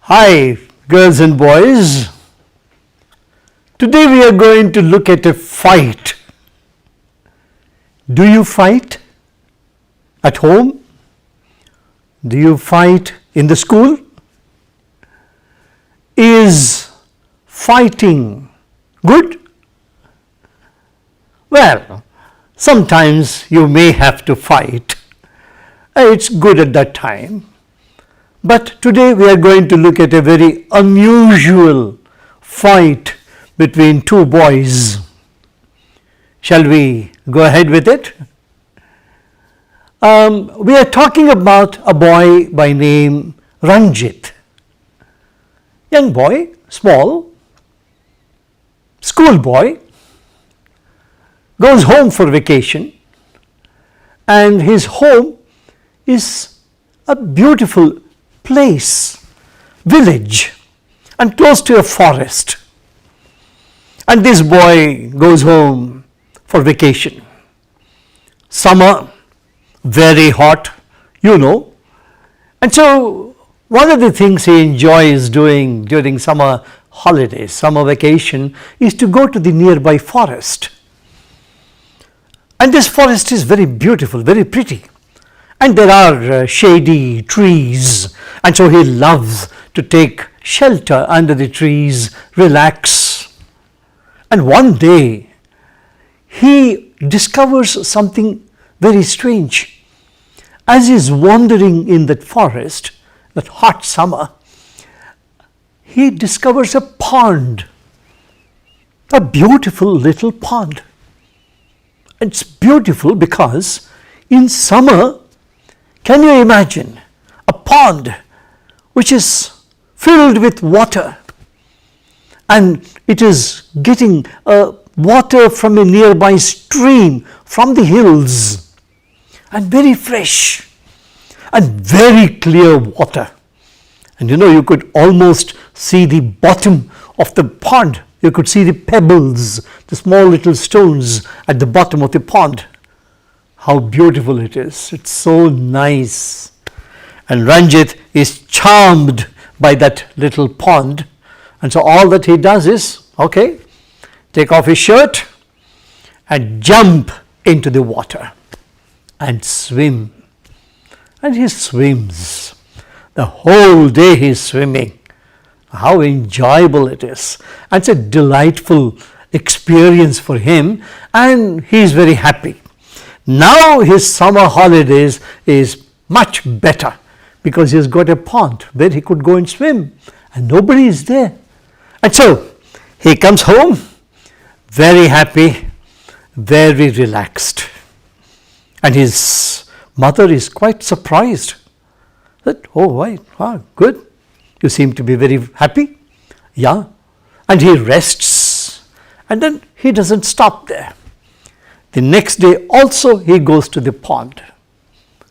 Hi girls and boys, today we are going to look at a fight. Do you fight at home? Do you fight in the school? Is fighting good? Well, sometimes you may have to fight. It's good at that time. But today we are going to look at a very unusual fight between two boys. Shall we go ahead with it? We are talking about a boy by name Ranjit. Young boy, small, school boy, goes home for vacation, and his home is a beautiful place, village, and close to a forest. And this boy goes home for vacation. Summer, very hot, and so one of the things he enjoys doing during summer holidays, summer vacation, is to go to the nearby forest. And this forest is very beautiful, very pretty. And there are shady trees, and so he loves to take shelter under the trees, relax. And one day, he discovers something very strange. As he's wandering in that forest, that hot summer, he discovers a pond, a beautiful little pond. It's beautiful because in summer, can you imagine a pond which is filled with water, and it is getting water from a nearby stream from the hills, and very fresh and very clear water. And you could almost see the bottom of the pond. You could see the pebbles, the small little stones at the bottom of the pond. How beautiful it is. It's so nice. And Ranjit is charmed by that little pond. And so all that he does is, take off his shirt and jump into the water and swim. And he swims. The whole day he is swimming. How enjoyable it is. And it's a delightful experience for him, and he is very happy. Now his summer holidays is much better because he has got a pond where he could go and swim, and nobody is there. And so he comes home very happy, very relaxed. And his mother is quite surprised that, good, you seem to be very happy. Yeah. And he rests, and then he doesn't stop there. The next day also he goes to the pond,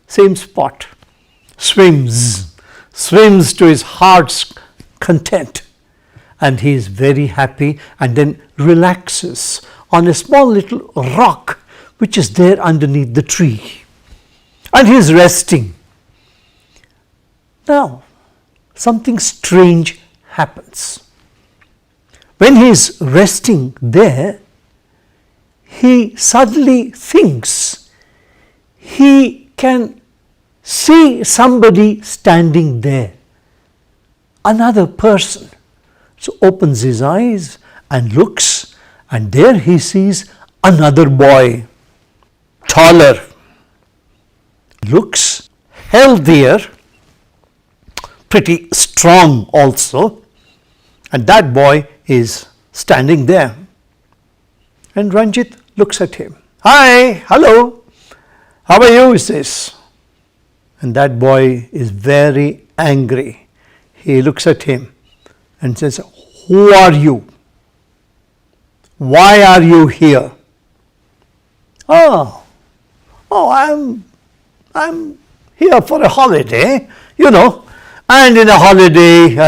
same spot, swims to his heart's content, and he is very happy, and then relaxes on a small little rock which is there underneath the tree, and he is resting. Now, something strange happens. When he is resting there, he suddenly thinks he can see somebody standing there, another person. So opens his eyes and looks, and there he sees another boy, taller, looks healthier, pretty strong also, and that boy is standing there. And Ranjit looks at him. Hi, hello, how are you, he says. And that boy is very angry. He looks at him and says, who are you? Why are you here? Oh, I'm here for a holiday, and in a holiday,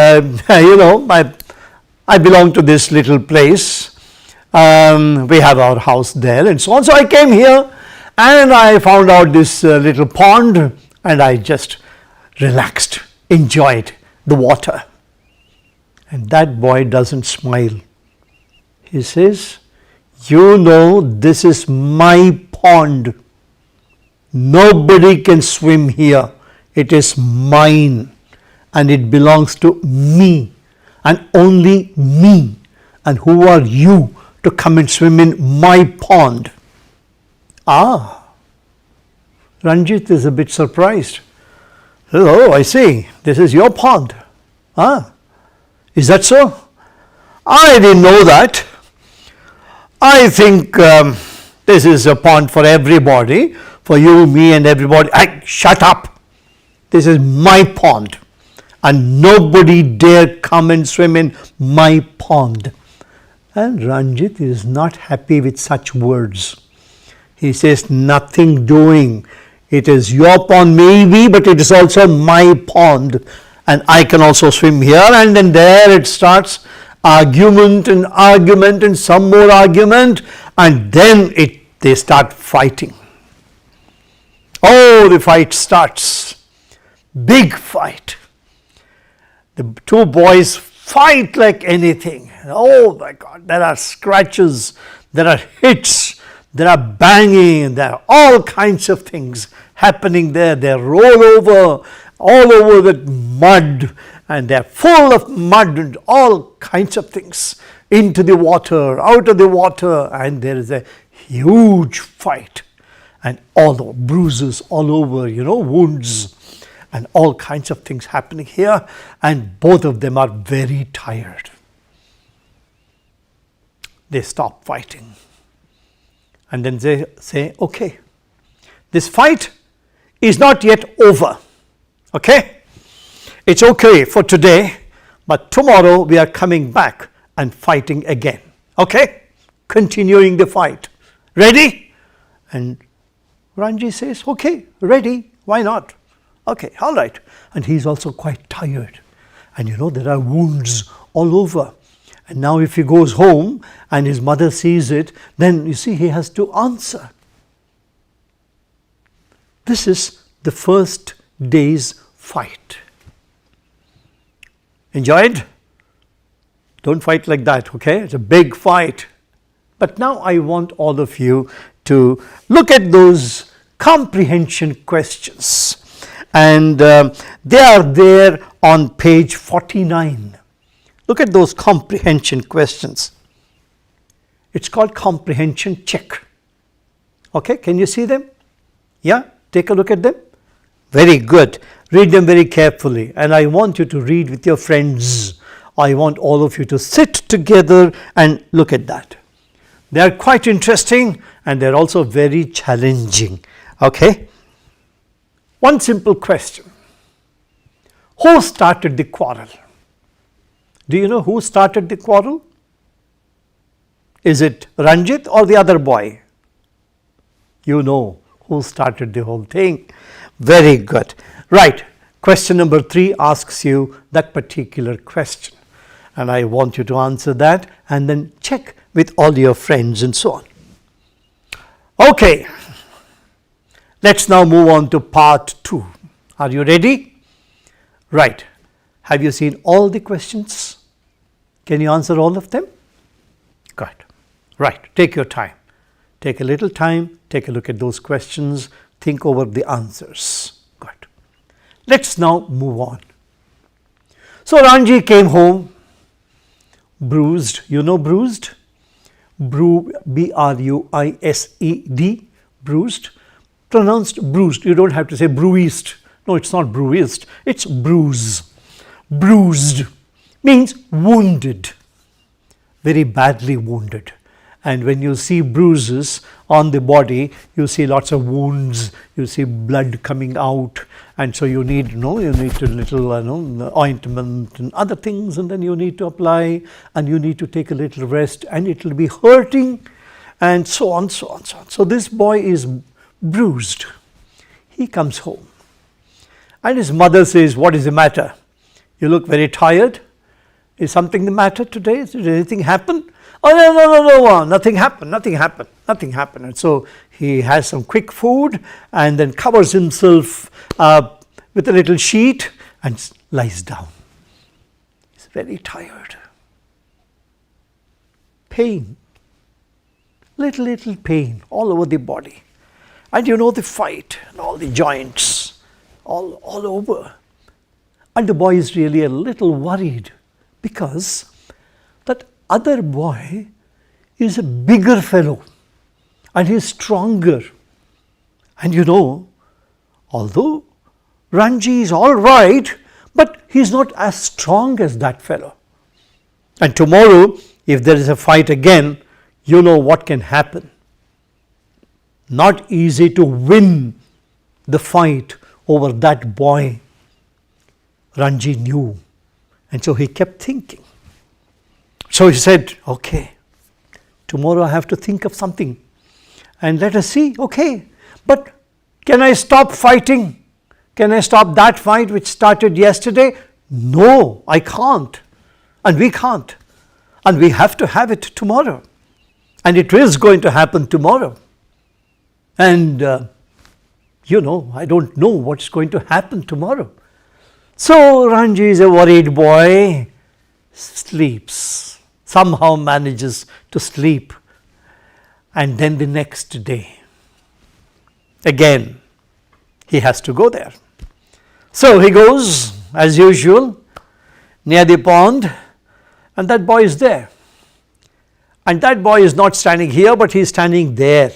I belong to this little place. We have our house there and so on. So I came here and I found out this little pond, and I just relaxed, enjoyed the water. And that boy doesn't smile. He says, you know, this is my pond. Nobody can swim here. It is mine and it belongs to me and only me. And who are you to come and swim in my pond? Ah, Ranjit is a bit surprised. Oh, I see. This is your pond. Ah, is that so? I didn't know that. I think this is a pond for everybody, for you, me and everybody. Shut up. This is my pond and nobody dare come and swim in my pond. And Ranjit is not happy with such words. He says, nothing doing. It is your pond maybe, but it is also my pond. And I can also swim here. And then there it starts argument and some more argument. And then they start fighting. Oh, the fight starts. Big fight. The two boys fight like anything. Oh my God, there are scratches, there are hits, there are banging, there are all kinds of things happening there. They roll over, all over with mud, and they're full of mud and all kinds of things into the water, out of the water, and there is a huge fight and all the bruises all over, wounds and all kinds of things happening here, and both of them are very tired. They stop fighting and then they say, okay, this fight is not yet over, okay? It's okay for today, but tomorrow we are coming back and fighting again, okay? Continuing the fight. Ready? And Ranji says, okay, ready, why not? Okay, all right. And he's also quite tired. And there are wounds all over. And now if he goes home and his mother sees it, then you see he has to answer. This is the first day's fight. Enjoyed? Don't fight like that, okay? It's a big fight. But now I want all of you to look at those comprehension questions. And they are there on page 49. Look at those comprehension questions. It's called comprehension check. Okay, can you see them? Yeah, take a look at them. Very good. Read them very carefully. And I want you to read with your friends. I want all of you to sit together and look at that. They are quite interesting and they are also very challenging. Okay. One simple question. Who started the quarrel? Do you know who started the quarrel? Is it Ranjit or the other boy? You know who started the whole thing. Very good. Right. Question number 3 asks you that particular question. And I want you to answer that and then check with all your friends and so on. Okay. Let's now move on to part 2. Are you ready? Right. Have you seen all the questions? Can you answer all of them? Good. Right. Take your time. Take a little time. Take a look at those questions. Think over the answers. Good. Let's now move on. So Ranji came home bruised. You know bruised? B-R-U-I-S-E-D. Bruised. Pronounced bruised. You don't have to say bruised. No, it's not bruised. It's bruise. Bruised means wounded. Very badly wounded. And when you see bruises on the body, you see lots of wounds, you see blood coming out, and so you need, you need a little ointment and other things, and then you need to apply, and you need to take a little rest, and it will be hurting, and so on, so on, so on. So this boy is bruised. He comes home, and his mother says, "What is the matter? You look very tired. Is something the matter today? Did anything happen?" "Oh, no, nothing happened. And so he has some quick food and then covers himself with a little sheet and lies down. He's very tired. Pain, little pain all over the body. And the fight and all the joints all over. And the boy is really a little worried because that other boy is a bigger fellow and he's stronger. And although Ranji is all right, but he's not as strong as that fellow. And tomorrow, if there is a fight again, what can happen. Not easy to win the fight over that boy. Ranji knew, and so he kept thinking. So he said, okay, tomorrow I have to think of something and let us see, okay, but can I stop fighting? Can I stop that fight which started yesterday? No, I can't, and we can't, and we have to have it tomorrow, and it is going to happen tomorrow. And I don't know what's going to happen tomorrow. So Ranji is a worried boy, sleeps, somehow manages to sleep. And then the next day, again, he has to go there. So he goes, as usual, near the pond, and that boy is there. And that boy is not standing here, but he is standing there,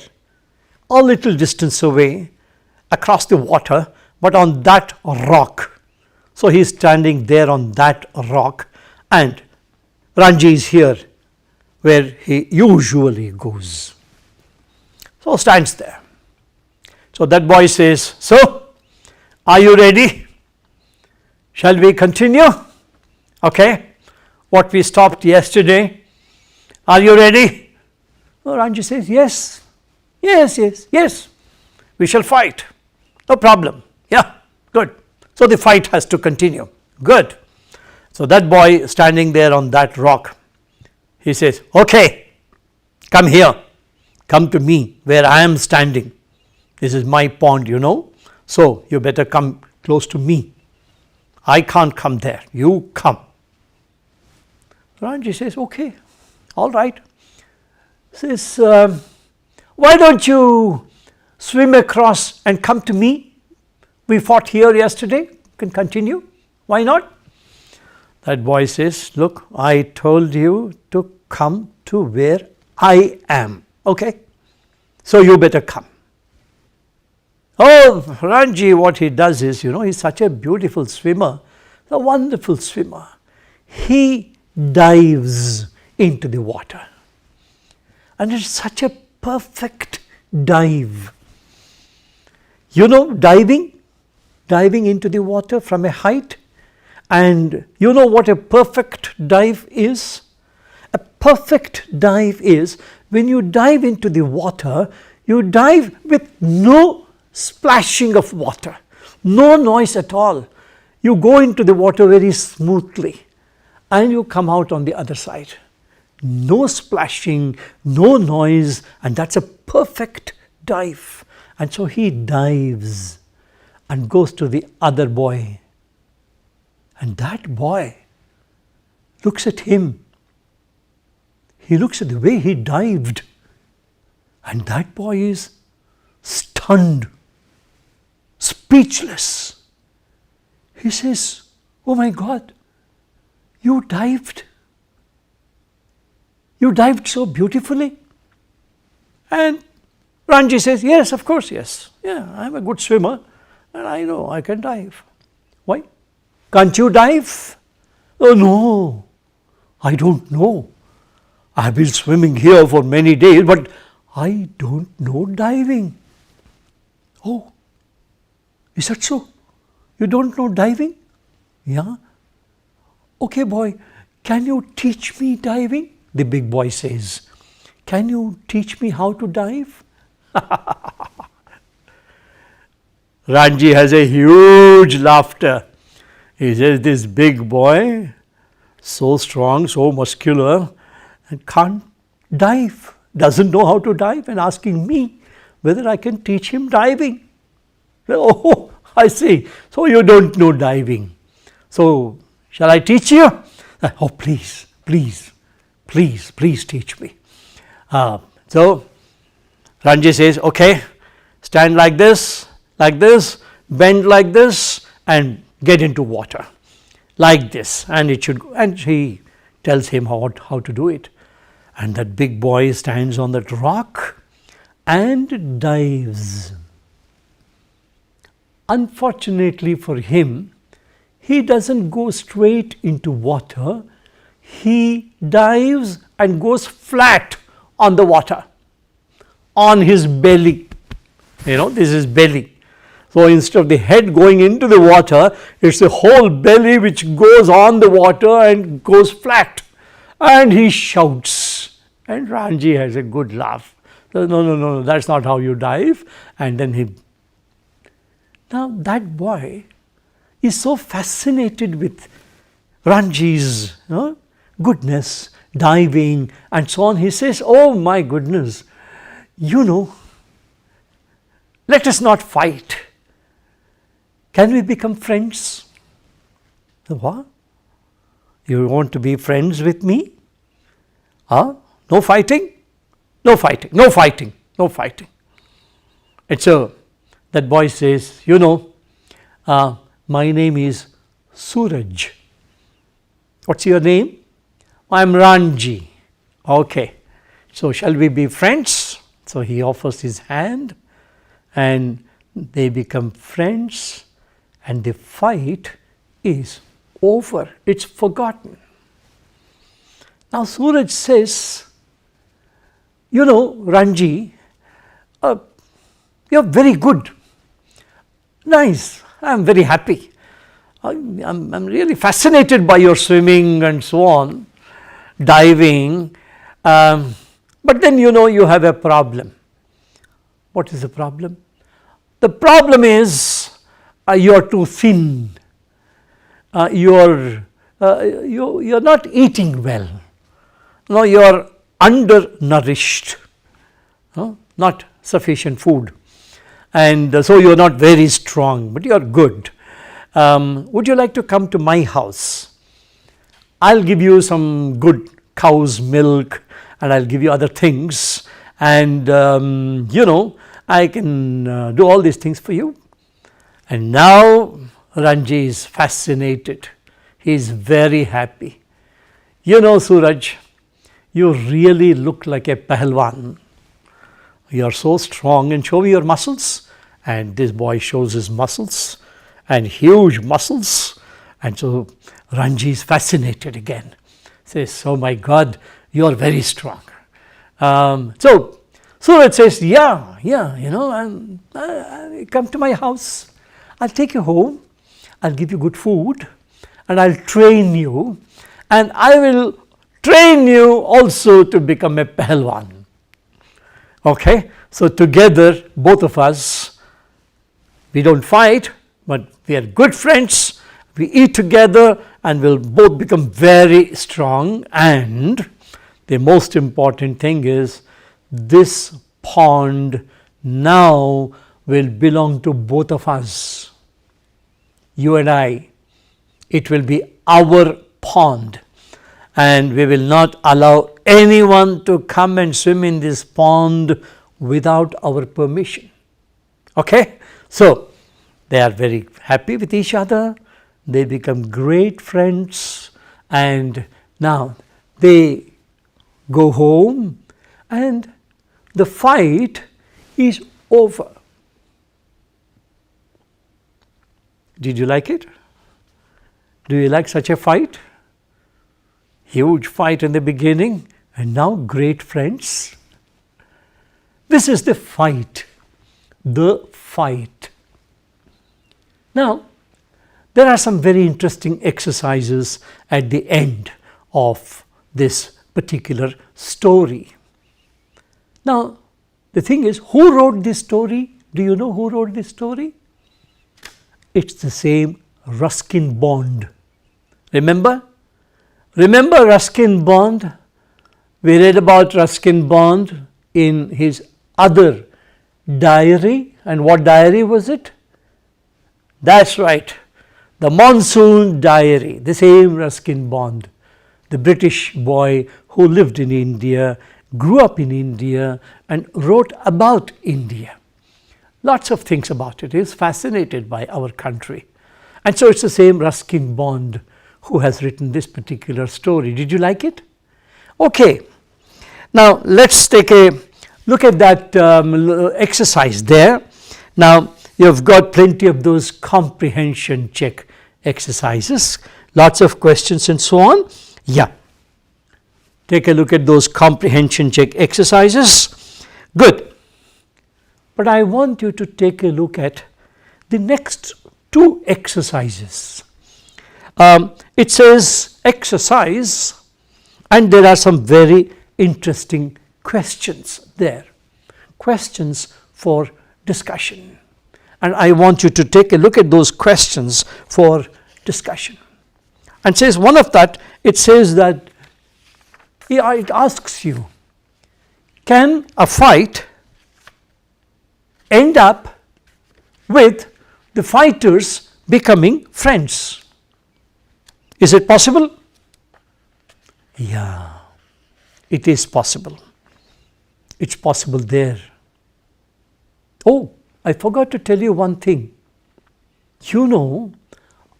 a little distance away, across the water, but on that rock. So he is standing there on that rock, and Ranji is here where he usually goes. So stands there. So that boy says, so, are you ready? Shall we continue? Okay, what we stopped yesterday. Are you ready? So Ranji says, yes, we shall fight. No problem. Yeah, good. So the fight has to continue. Good. So that boy standing there on that rock, he says, okay, come here. Come to me where I am standing. This is my pond, So you better come close to me. I can't come there. You come. Ranji says, okay, all right. Says, why don't you swim across and come to me? We fought here yesterday. You can continue. Why not? That boy says, look, I told you to come to where I am. Okay? So you better come. Oh, Ranji, what he does is, he's such a beautiful swimmer, a wonderful swimmer. He dives into the water. And it's such a perfect dive. Diving into the water from a height, and you know what a perfect dive is? A perfect dive is when you dive into the water, you dive with no splashing of water, no noise at all. You go into the water very smoothly and you come out on the other side. No splashing, no noise, and that's a perfect dive. And so he dives and goes to the other boy. And that boy looks at him. He looks at the way he dived. And that boy is stunned, speechless. He says, oh my God, you dived. You dived so beautifully. And Ranji says, yes, of course, yes. Yeah, I'm a good swimmer. And I know I can dive. Why? Can't you dive? Oh no, I don't know. I have been swimming here for many days, but I don't know diving. Oh, is that so? You don't know diving? Yeah. Okay, boy, can you teach me diving? The big boy says. Can you teach me how to dive? Ranji has a huge laughter. He says, this big boy, so strong, so muscular, and can't dive, doesn't know how to dive, and asking me whether I can teach him diving. Oh, I see. So you don't know diving. So shall I teach you? Oh, please, please, please, please teach me. So Ranji says, okay, stand like this, bend like this, and get into water like this, and it should. And he tells him how to do it. And that big boy stands on that rock and dives. Unfortunately for him, he doesn't go straight into water. He dives and goes flat on the water, on his belly. This is belly. So instead of the head going into the water, it's the whole belly which goes on the water and goes flat. And he shouts. And Ranji has a good laugh. So, no, that's not how you dive. And then now that boy is so fascinated with Ranji's goodness, diving and so on. He says, oh my goodness, let us not fight. Can we become friends? So what? You want to be friends with me? No fighting? No fighting, no fighting, no fighting. And so that boy says, my name is Suraj. What's your name? I'm Ranji. Okay. So shall we be friends? So he offers his hand and they become friends, and the fight is over. It's forgotten. Now Suraj says, Ranji, you're very good. Nice. I'm very happy. I'm really fascinated by your swimming and so on, diving. But then you have a problem. What is the problem? The problem is you're too thin. You're not eating well. No, you're undernourished. Not sufficient food. And so you're not very strong, but you're good. Would you like to come to my house? I'll give you some good cow's milk, and I'll give you other things, and I can do all these things for you. And now Ranji is fascinated. He is very happy. Suraj, you really look like a pahalwan. You are so strong, and show me your muscles. And this boy shows his muscles, and huge muscles. And so Ranji is fascinated again. Says, oh my God, you are very strong. So Suraj says, come to my house. I'll take you home. I'll give you good food, and I'll train you. And I will train you also to become a pahalwan. Okay, so together, both of us, we don't fight, but we are good friends. We eat together, and we'll both become very strong. And the most important thing is, this pond now will belong to both of us. You and I. It will be our pond. And we will not allow anyone to come and swim in this pond without our permission. Okay? So they are very happy with each other. They become great friends, and now they go home, and the fight is over. Did you like it? Do you like such a fight? Huge fight in the beginning, and now great friends. This is the fight. The fight. Now, there are some very interesting exercises at the end of this particular story. Now, the thing is, who wrote this story? Do you know who wrote this story? It's the same Ruskin Bond. Remember? Remember Ruskin Bond? We read about Ruskin Bond in his other diary. And what diary was it? That's right. The Monsoon Diary, the same Ruskin Bond. the British boy who lived in India, grew up in India and wrote about India. Lots of things about it. He is fascinated by our country. And so it's the same Ruskin Bond who has written this particular story. Did you like it? Okay. Now let's take a look at that exercise there. Now you've got plenty of those comprehension check exercises, lots of questions and so on. Yeah. Take a look at those comprehension check exercises. Good. But I want you to take a look at the next two exercises. It says exercise, and there are some very interesting questions there, questions for discussion. And I want you to take a look at those questions for discussion. And says one of that, it says that it asks you, can a fight end up with the fighters becoming friends? Is it possible? Yeah, it is possible. It's possible there. Oh, I forgot to tell you one thing. You know,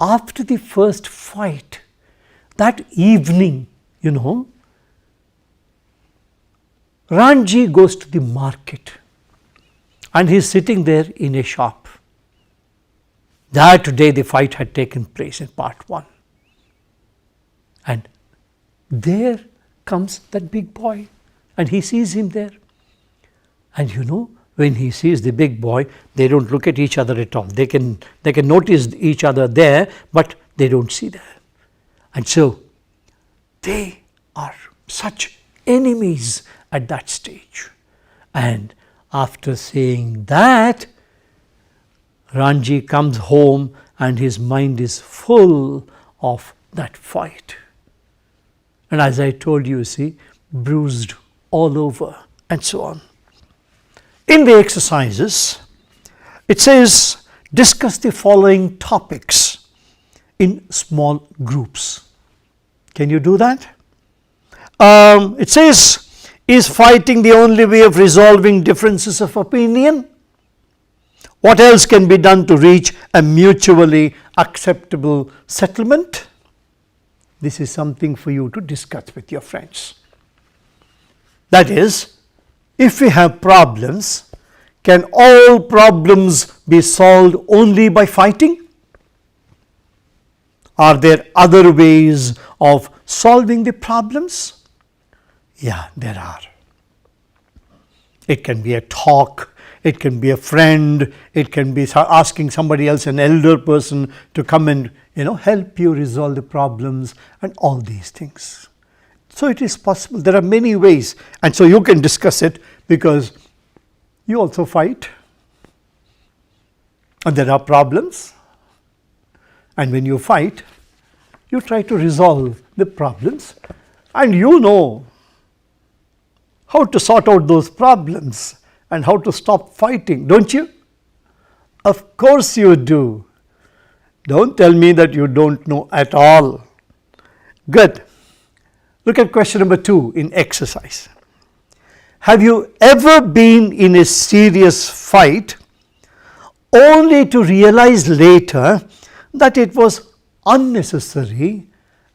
after the first fight, that evening, you know, Ranji goes to the market and he is sitting there in a shop. That day the fight had taken place in part 1. And there comes that big boy and he sees him there. And you know, when he sees the big boy, they don't look at each other at all. They can notice each other there, but they don't see there. And so they are such enemies at that stage. And after saying that, Ranji comes home and his mind is full of that fight. And as I told you, see, bruised all over and so on. In the exercises, it says discuss the following topics in small groups. Can you do that? It says, is fighting the only way of resolving differences of opinion? What else can be done to reach a mutually acceptable settlement? This is something for you to discuss with your friends. That is, if we have problems, can all problems be solved only by fighting? Are there other ways of solving the problems? Yeah, there are. It can be a talk, it can be a friend, it can be asking somebody else, an elder person, to come and help you resolve the problems and all these things. So it is possible. There are many ways, and so you can discuss it because you also fight and there are problems, and when you fight, you try to resolve the problems, and you know how to sort out those problems and how to stop fighting, don't you? Of course you do. Don't tell me that you don't know at all. Good. Look at question number 2 in exercise. Have you ever been in a serious fight only to realize later that it was unnecessary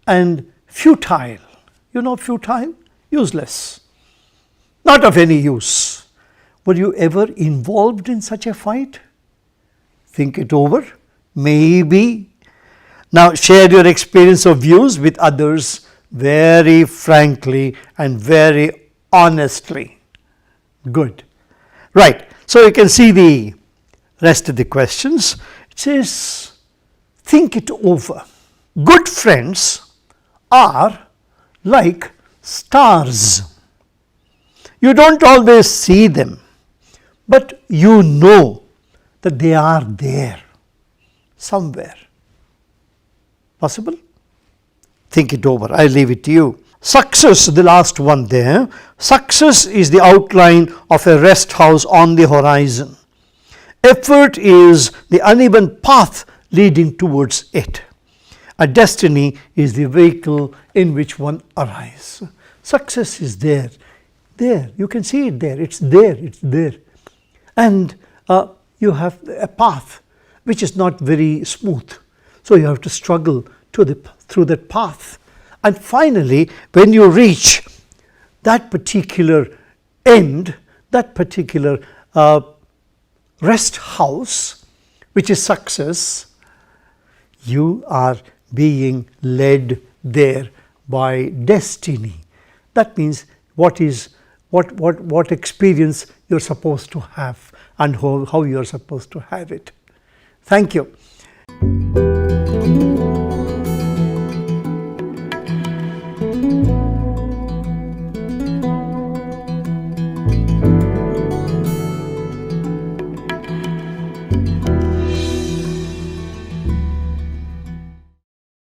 and futile? You know, futile? Useless. Not of any use. Were you ever involved in such a fight? Think it over. Maybe. Now share your experience of views with others very frankly and very honestly. Good. Right. So you can see the rest of the questions. It says, think it over. Good friends are like stars. You don't always see them, but you know that they are there somewhere. Possible? Think it over. I leave it to you. Success, the last one there. Success is the outline of a rest house on the horizon. Effort is the uneven path leading towards it. A destiny is the vehicle in which one arrives. Success is there. There, you can see it there. It's there. It's there. And you have a path which is not very smooth. So you have to struggle through that path. And finally, when you reach that particular end, that particular rest house, which is success, you are being led there by destiny. That means what experience you're supposed to have and how you're supposed to have it. Thank you.